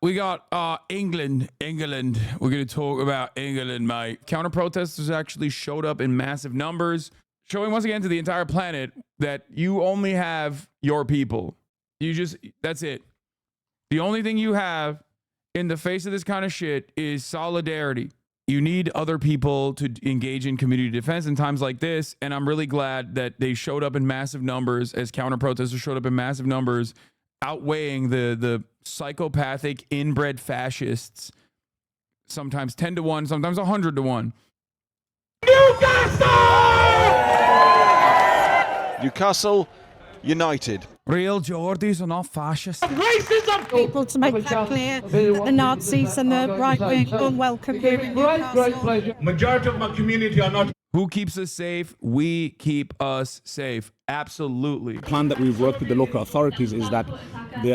We got England. We're going to talk about England, mate. Counter-protesters actually showed up in massive numbers, showing once again to the entire planet that you only have your people. That's it. The only thing you have in the face of this kind of shit is solidarity. You need other people to engage in community defense in times like this, and I'm really glad that they showed up in massive numbers as counter-protesters showed up in massive numbers, outweighing the psychopathic inbred fascists, sometimes 10 to 1, sometimes 100 to 1. Newcastle United. Real Geordies are not fascists. Racism! People to make that clear, the Nazis and the right wing unwelcome here in Newcastle. Majority of my community are not. Who keeps us safe? We keep us safe. Absolutely. The plan that we've worked with the local authorities is that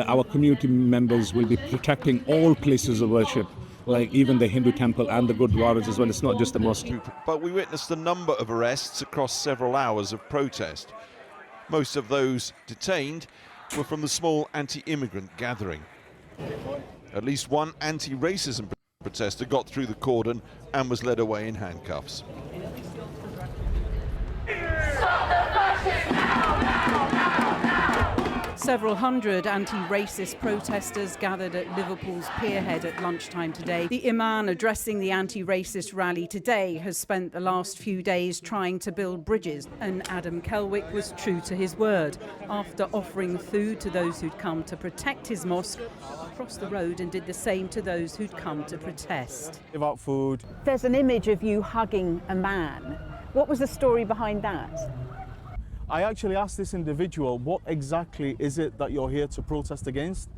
our community members will be protecting all places of worship, like even the Hindu temple and the Gurdwaras as well. It's not just the mosque. But we witnessed a number of arrests across several hours of protest. Most of those detained were from the small anti-immigrant gathering. At least one anti-racism protester got through the cordon and was led away in handcuffs. Several hundred anti-racist protesters gathered at Liverpool's Pierhead at lunchtime today. The Imam addressing the anti-racist rally today has spent the last few days trying to build bridges, and Adam Kelwick was true to his word. After offering food to those who'd come to protect his mosque, he crossed the road and did the same to those who'd come to protest. Give out food. There's an image of you hugging a man. What was the story behind that? I actually asked this individual, what exactly is it that you're here to protest against?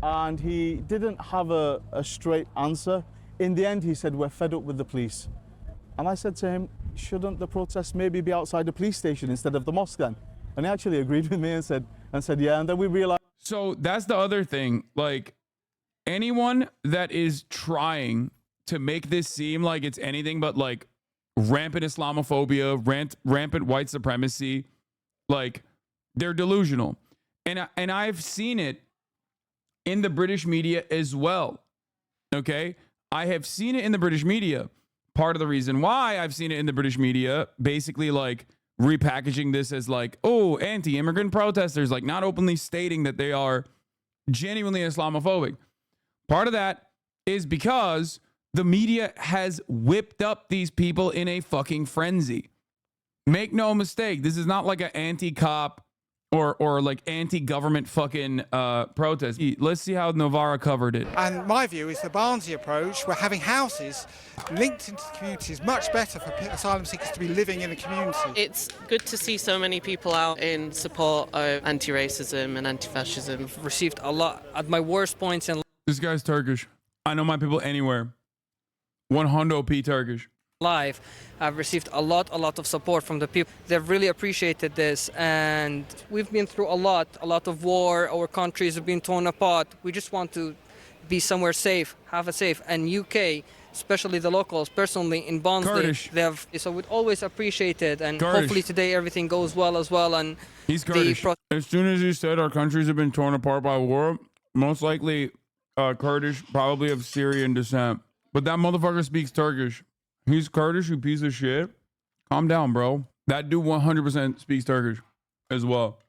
And he didn't have a straight answer. In the end, he said, we're fed up with the police. And I said to him, shouldn't the protest maybe be outside the police station instead of the mosque then? And he actually agreed with me and said, yeah, and then we realized. So that's the other thing. Like, anyone that is trying to make this seem like it's anything but like rampant Islamophobia, rampant white supremacy, like, they're delusional. And I've seen it in the British media as well. Okay? I have seen it in the British media. Part of the reason why I've seen it in the British media, basically like repackaging this as like, oh, anti-immigrant protesters, like not openly stating that they are genuinely Islamophobic. Part of that is because the media has whipped up these people in a fucking frenzy. Make no mistake, this is not like an anti-cop or like anti-government fucking protest. Let's see how Novara covered it. And my view is the Barnsley approach, where having houses linked into the community is much better for asylum seekers to be living in a community. It's good to see so many people out in support of anti-racism and anti-fascism. I've received a lot at my worst points in This guy's Turkish. I know my people anywhere. 100p Turkish. life. I've received a lot of support from the people. They've really appreciated this, and we've been through a lot of war. Our countries have been torn apart. We just want to be somewhere safe, have a safe. And UK, especially the locals, personally in Barnsley, so we'd always appreciate it. And hopefully today everything goes well as well. And he's Kurdish. As soon as you said our countries have been torn apart by war, most likely Kurdish, probably of Syrian descent. But that motherfucker speaks Turkish. He's Kurdish, you piece of shit. Calm down, bro. That dude 100% speaks Turkish as well.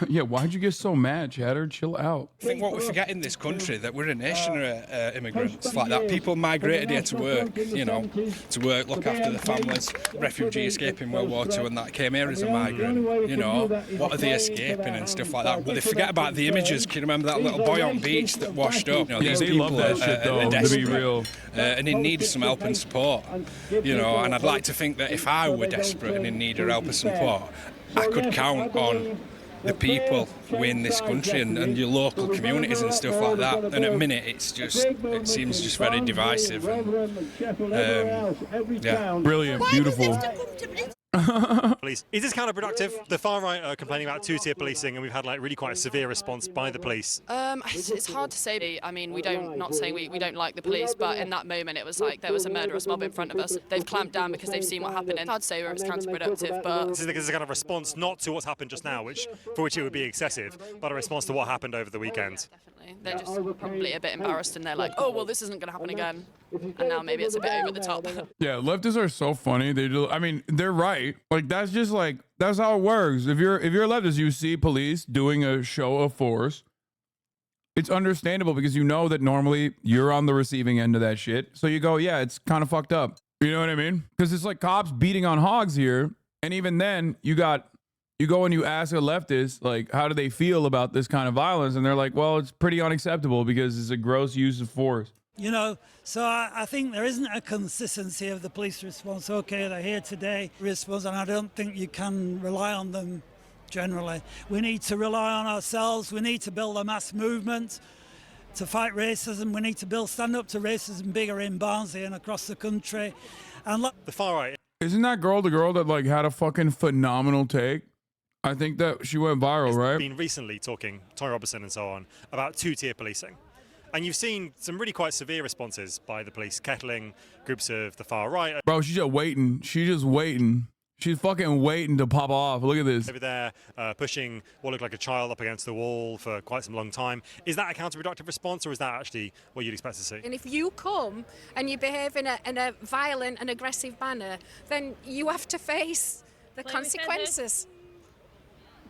Yeah, why'd you get so mad, Chatter? Chill out. I think what we forget in this country, that we're a nation of immigrants like that. People migrated here to work, to work, look after their families. Refugee escaping World War II and that came here as a migrant. What are they escaping and stuff like that? But they forget about the images. Can you remember that little boy on beach that washed up? These they love that shit, though, to be real. And he needs some help and support. And I'd like to think that if I were desperate and in need of help and support, I could count on the people who are in this country and your local communities and stuff like that. And at the minute, it seems just very divisive. And, Brilliant, beautiful. Police. Is this counterproductive? The far right are complaining about two-tier policing, and we've had like really quite a severe response by the police. It's hard to say. I mean, not saying we don't like the police, but in that moment it was like there was a murderous mob in front of us. They've clamped down because they've seen what happened. It's hard to say whether it's counterproductive, but this is a kind of response not to what's happened just now, for which it would be excessive, but a response to what happened over the weekend. Definitely. They're just probably a bit embarrassed, and they're like, oh well, this isn't going to happen again. And now maybe it's a bit over the top. Yeah, leftists are so funny. I mean, they're right. Like that's just like that's how it works. If you're a leftist, you see police doing a show of force. It's understandable because you know that normally you're on the receiving end of that shit. So you go, yeah, it's kind of fucked up. You know what I mean? Because it's like cops beating on hogs here, and even then you go and you ask a leftist like, how do they feel about this kind of violence, and they're like, well, it's pretty unacceptable because it's a gross use of force. You know, so I think there isn't a consistency of the police response. Okay, they're here today, response, and I don't think you can rely on them generally. We need to rely on ourselves. We need to build a mass movement to fight racism. We need to stand up to racism bigger in Barnsley and across the country. And the far right. Isn't that girl the girl that like had a fucking phenomenal take? I think that she went viral, right? Been recently talking, Tony Robertson and so on, about two-tier policing. And you've seen some really quite severe responses by the police, kettling groups of the far right. Bro, she's just waiting. She's just waiting. She's fucking waiting to pop off. Look at this. Over there, pushing what looked like a child up against the wall for quite some long time. Is that a counterproductive response, or is that actually what you'd expect to see? And if you come and you behave in a violent and aggressive manner, then you have to face the consequences.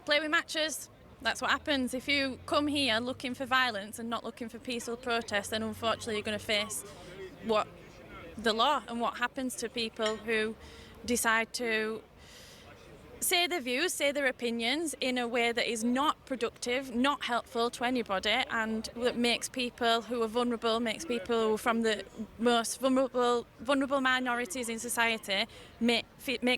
Play with matches. That's what happens. If you come here looking for violence and not looking for peaceful protest, then unfortunately you're going to face what the law and what happens to people who decide to say their views, say their opinions in a way that is not productive, not helpful to anybody, and that makes people who are vulnerable, makes people who are from the most vulnerable minorities in society, make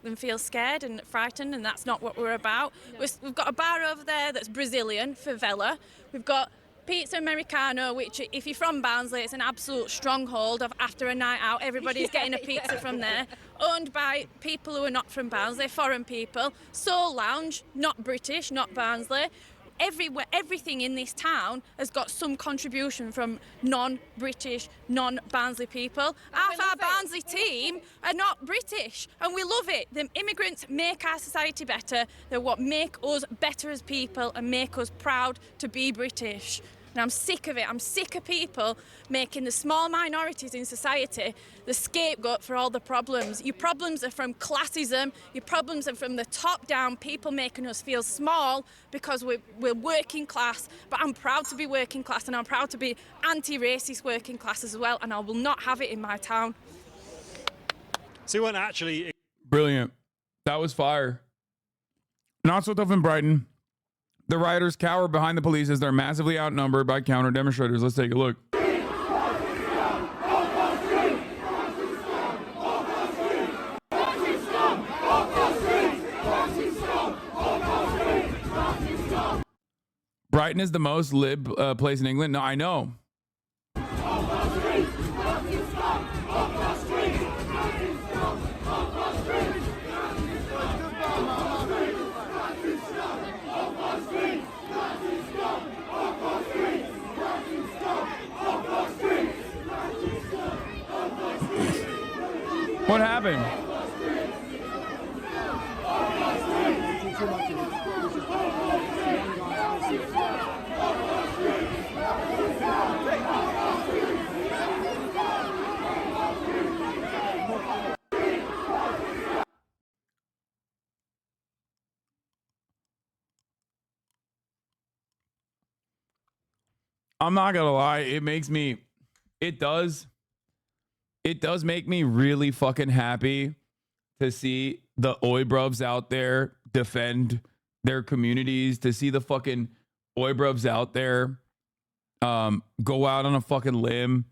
them feel scared and frightened, and that's not what we're about. We've got a bar over there that's Brazilian, favela. We've got Pizza Americano, which if you're from Barnsley, it's an absolute stronghold of after a night out. Everybody's getting a pizza from there. Owned by people who are not from Barnsley, foreign people. Soul Lounge, not British, not Barnsley. Everything in this town has got some contribution from non-British, non-Barnsley people. Half our Barnsley team are not British, and we love it. The immigrants make our society better. They're what make us better as people and make us proud to be British. And I'm sick of it. I'm sick of people making the small minorities in society the scapegoat for all the problems. Your problems are from classism. Your problems are from the top down, people making us feel small because we're working class. But I'm proud to be working class, and I'm proud to be anti-racist working class as well, and I will not have it in my town. So you weren't actually... Brilliant. That was fire. Not so tough in Brighton. The rioters cower behind the police as they're massively outnumbered by counter demonstrators. Let's take a look. Brighton is the most lib place in England. No, I know. What happened? I'm not gonna lie, it does make me really fucking happy to see the oibruvs out there defend their communities, to see the fucking oibruvs out there go out on a fucking limb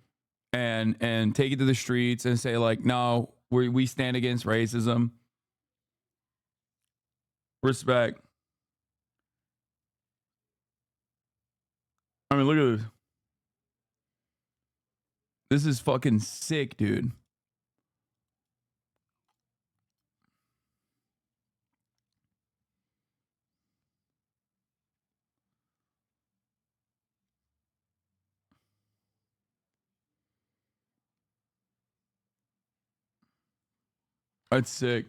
and take it to the streets and say like, no, we stand against racism. Respect. I mean, look at this. This is fucking sick, dude. That's sick.